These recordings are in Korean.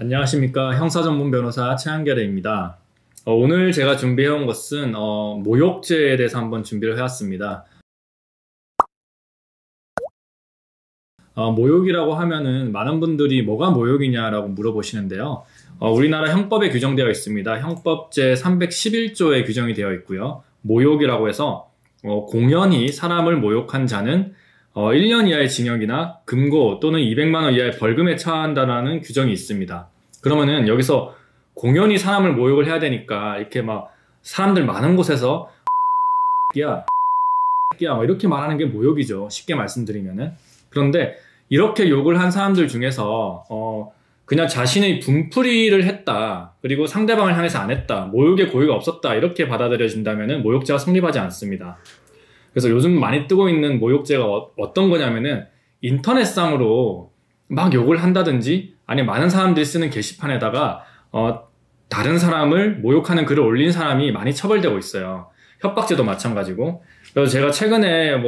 안녕하십니까. 형사전문 변호사 최한결입니다. 오늘 제가 준비해온 것은 모욕죄에 대해서 한번 준비를 해왔습니다. 모욕이라고 하면은 많은 분들이 뭐가 모욕이냐라고 물어보시는데요. 우리나라 형법에 규정되어 있습니다. 형법 제 311조에 규정이 되어 있고요. 모욕이라고 해서 공연히 사람을 모욕한 자는 1년 이하의 징역이나 금고 또는 200만 원 이하의 벌금에 처한다라는 규정이 있습니다. 그러면은 여기서 공연히 사람을 모욕을 해야 되니까 이렇게 막 사람들 많은 곳에서 야 이렇게 말하는 게 모욕이죠. 쉽게 말씀드리면은. 그런데 이렇게 욕을 한 사람들 중에서 그냥 자신의 분풀이를 했다, 그리고 상대방을 향해서 안 했다, 모욕의 고의가 없었다, 이렇게 받아들여진다면은 모욕죄가 성립하지 않습니다. 그래서 요즘 많이 뜨고 있는 모욕죄가 어떤 거냐면은 인터넷상으로 막 욕을 한다든지, 아니면 많은 사람들이 쓰는 게시판에다가 다른 사람을 모욕하는 글을 올린 사람이 많이 처벌되고 있어요. 협박죄도 마찬가지고. 그래서 제가 최근에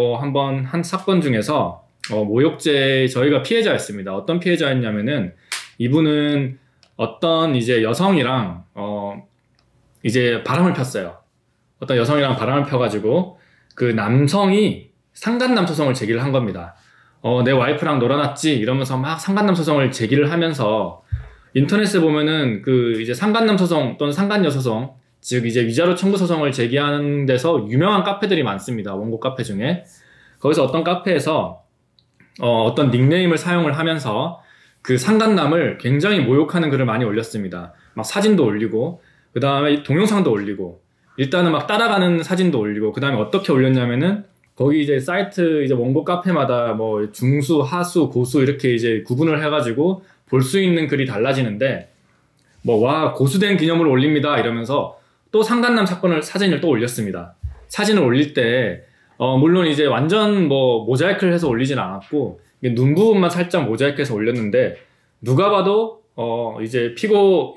한 사건 중에서 모욕죄 저희가 피해자였습니다. 어떤 피해자였냐면은 이분은 어떤 이제 여성이랑 이제 바람을 폈어요. 어떤 여성이랑 바람을 펴가지고 그 남성이 상간남 소송을 제기를 한 겁니다. 내 와이프랑 놀아놨지 이러면서 막 상간남 소송을 제기를 하면서, 인터넷에 보면은 그 이제 상간남 소송 또는 상간녀 소송, 즉 이제 위자료 청구 소송을 제기하는 데서 유명한 카페들이 많습니다. 원고 카페 중에. 거기서 어떤 카페에서 어떤 닉네임을 사용을 하면서 그 상간남을 굉장히 모욕하는 글을 많이 올렸습니다. 막 사진도 올리고, 그 다음에 동영상도 올리고, 일단은 막 따라가는 사진도 올리고, 그 다음에 어떻게 올렸냐면은 거기 이제 사이트 이제 원고 카페마다 뭐 중수, 하수, 고수 이렇게 이제 구분을 해가지고 볼 수 있는 글이 달라지는데, 와, 고수된 기념으로 올립니다 이러면서 또 상간남 사진을 또 올렸습니다. 사진을 올릴 때 물론 이제 완전 모자이크를 해서 올리진 않았고 눈 부분만 살짝 모자이크해서 올렸는데, 누가 봐도 이제 피고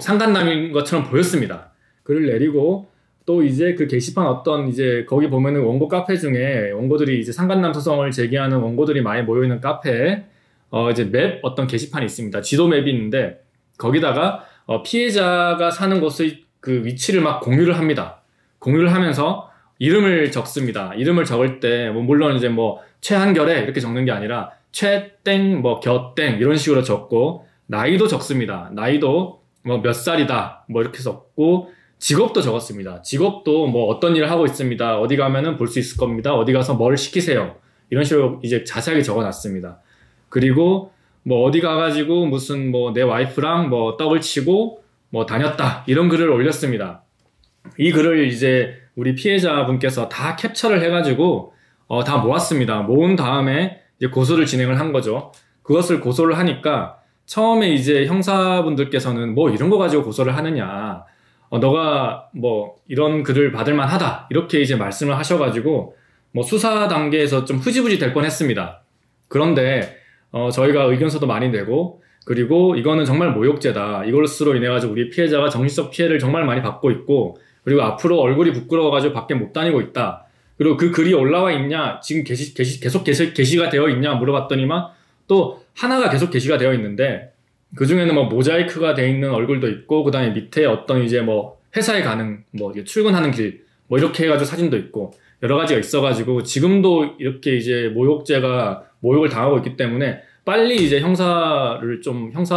상간남인 것처럼 보였습니다. 글을 내리고, 또 이제 그 게시판 어떤 이제 거기 보면은 원고 카페 중에 원고들이 이제 상간남 소송을 제기하는 원고들이 많이 모여있는 카페에 이제 맵 어떤 게시판이 있습니다. 지도 맵이 있는데 거기다가 피해자가 사는 곳의 그 위치를 막 공유를 합니다. 공유를 하면서 이름을 적습니다. 이름을 적을 때 물론 이제 최한결에 이렇게 적는 게 아니라 최땡 겨땡 이런 식으로 적고, 나이도 적습니다. 나이도 몇 살이다 이렇게 적고, 직업도 적었습니다. 직업도 어떤 일을 하고 있습니다. 어디 가면은 볼 수 있을 겁니다. 어디 가서 뭘 시키세요. 이런 식으로 이제 자세하게 적어놨습니다. 그리고 어디 가가지고 무슨 내 와이프랑 떡을 치고 다녔다 이런 글을 올렸습니다. 이 글을 이제 우리 피해자분께서 다 캡처를 해가지고 다 모았습니다. 모은 다음에 이제 고소를 진행을 한 거죠. 그것을 고소를 하니까 처음에 이제 형사분들께서는 이런 거 가지고 고소를 하느냐, 너가 이런 글을 받을 만하다 이렇게 이제 말씀을 하셔가지고 수사 단계에서 좀 흐지부지 될 뻔했습니다. 그런데 저희가 의견서도 많이 내고, 그리고 이거는 정말 모욕죄다, 이것으로 인해 가지고 우리 피해자가 정신적 피해를 정말 많이 받고 있고, 그리고 앞으로 얼굴이 부끄러워가지고 밖에 못 다니고 있다, 그리고 그 글이 올라와 있냐, 지금 계속 게시가 되어 있냐 물어봤더니만 또 하나가 계속 게시가 되어 있는데, 그 중에는 모자이크가 되어 있는 얼굴도 있고, 그 다음에 밑에 어떤 이제 회사에 가는 출근하는 길 이렇게 해가지고 사진도 있고 여러 가지가 있어가지고 지금도 이렇게 이제 모욕을 당하고 있기 때문에 빨리 이제 형사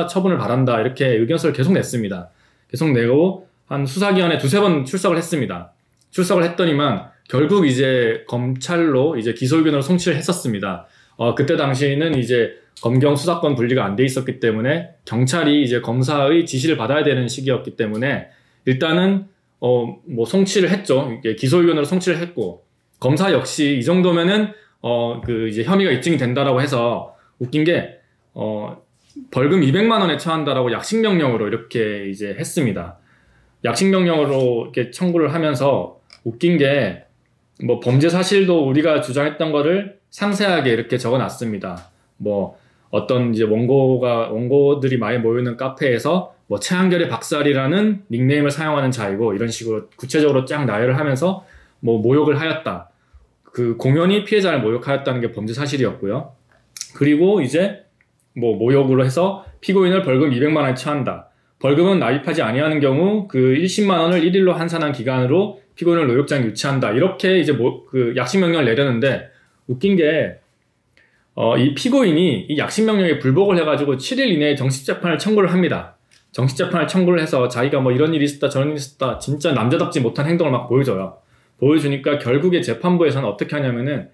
처분을 바란다 이렇게 의견서를 계속 냈습니다. 계속 내고 한 수사기관에 두세 번 출석을 했습니다. 출석을 했더니만 결국 이제 검찰로 이제 기소 의견으로 송치를 했었습니다. 그때 당시에는 이제 검경 수사권 분리가 안 돼 있었기 때문에 경찰이 이제 검사의 지시를 받아야 되는 시기였기 때문에 일단은 송치를 했죠. 기소 의견으로 송치를 했고, 검사 역시 이 정도면은 그 이제 혐의가 입증이 된다라고 해서, 웃긴 게 벌금 200만 원에 처한다라고 약식명령으로 이렇게 이제 했습니다. 약식명령으로 이렇게 청구를 하면서, 웃긴 게 범죄 사실도 우리가 주장했던 거를 상세하게 이렇게 적어놨습니다. 어떤 이제 원고들이 많이 모이는 카페에서 최한결의 박살이라는 닉네임을 사용하는 자이고, 이런 식으로 구체적으로 쫙 나열을 하면서 모욕을 하였다, 그 공연히 피해자를 모욕하였다는 게 범죄 사실이었고요. 그리고 이제 뭐 모욕으로 해서 피고인을 벌금 200만 원에 처한다. 벌금은 납입하지 아니하는 경우 그 10만 원을 1일로 환산한 기간으로 피고인을 노역장에 유치한다. 이렇게 이제 그 약식 명령을 내렸는데 웃긴 게 이 피고인이 이 약식 명령에 불복을 해가지고 7일 이내에 정식 재판을 청구를 합니다. 정식 재판을 청구를 해서 자기가 뭐 이런 일이 있었다 저런 일이 있었다 진짜 남자답지 못한 행동을 막 보여줘요. 보여주니까 결국에 재판부에서는 어떻게 하냐면은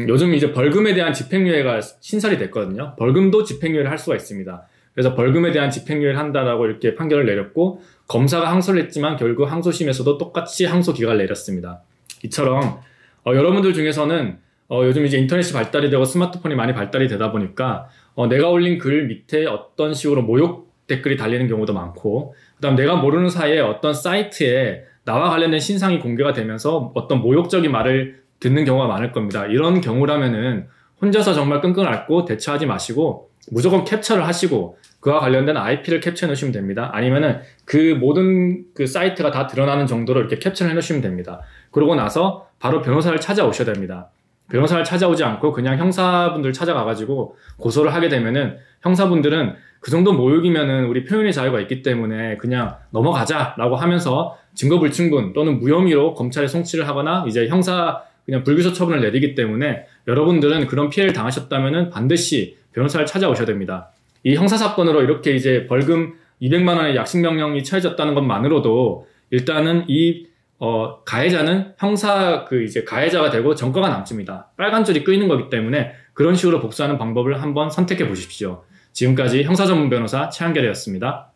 요즘 이제 벌금에 대한 집행유예가 신설이 됐거든요. 벌금도 집행유예를 할 수가 있습니다. 그래서 벌금에 대한 집행유예를 한다라고 이렇게 판결을 내렸고 검사가 항소를 했지만 결국 항소심에서도 똑같이 항소 기각을 내렸습니다. 이처럼 여러분들 중에서는 요즘 이제 인터넷이 발달이 되고 스마트폰이 많이 발달이 되다 보니까 내가 올린 글 밑에 어떤 식으로 모욕 댓글이 달리는 경우도 많고 그다음 내가 모르는 사이에 어떤 사이트에 나와 관련된 신상이 공개가 되면서 어떤 모욕적인 말을 듣는 경우가 많을 겁니다. 이런 경우라면은 혼자서 정말 끙끙 앓고 대처하지 마시고 무조건 캡처를 하시고 그와 관련된 IP를 캡처해 놓으시면 됩니다. 아니면은 그 모든 그 사이트가 다 드러나는 정도로 이렇게 캡처를 해 놓으시면 됩니다. 그러고 나서 바로 변호사를 찾아오셔야 됩니다. 변호사를 찾아오지 않고 그냥 형사분들 찾아가가지고 고소를 하게 되면은 형사분들은 그 정도 모욕이면은 우리 표현의 자유가 있기 때문에 그냥 넘어가자라고 하면서 증거불충분 또는 무혐의로 검찰에 송치를 하거나 이제 형사 그냥 불기소 처분을 내리기 때문에 여러분들은 그런 피해를 당하셨다면은 반드시 변호사를 찾아오셔야 됩니다. 이 형사사건으로 이렇게 이제 벌금 200만 원의 약식명령이 처해졌다는 것만으로도 일단은 이 가해자는 형사 이제 가해자가 되고 전과가 남습니다. 빨간 줄이 끄이는 거기 때문에 그런 식으로 복수하는 방법을 한번 선택해 보십시오. 지금까지 형사전문 변호사 최한결이었습니다.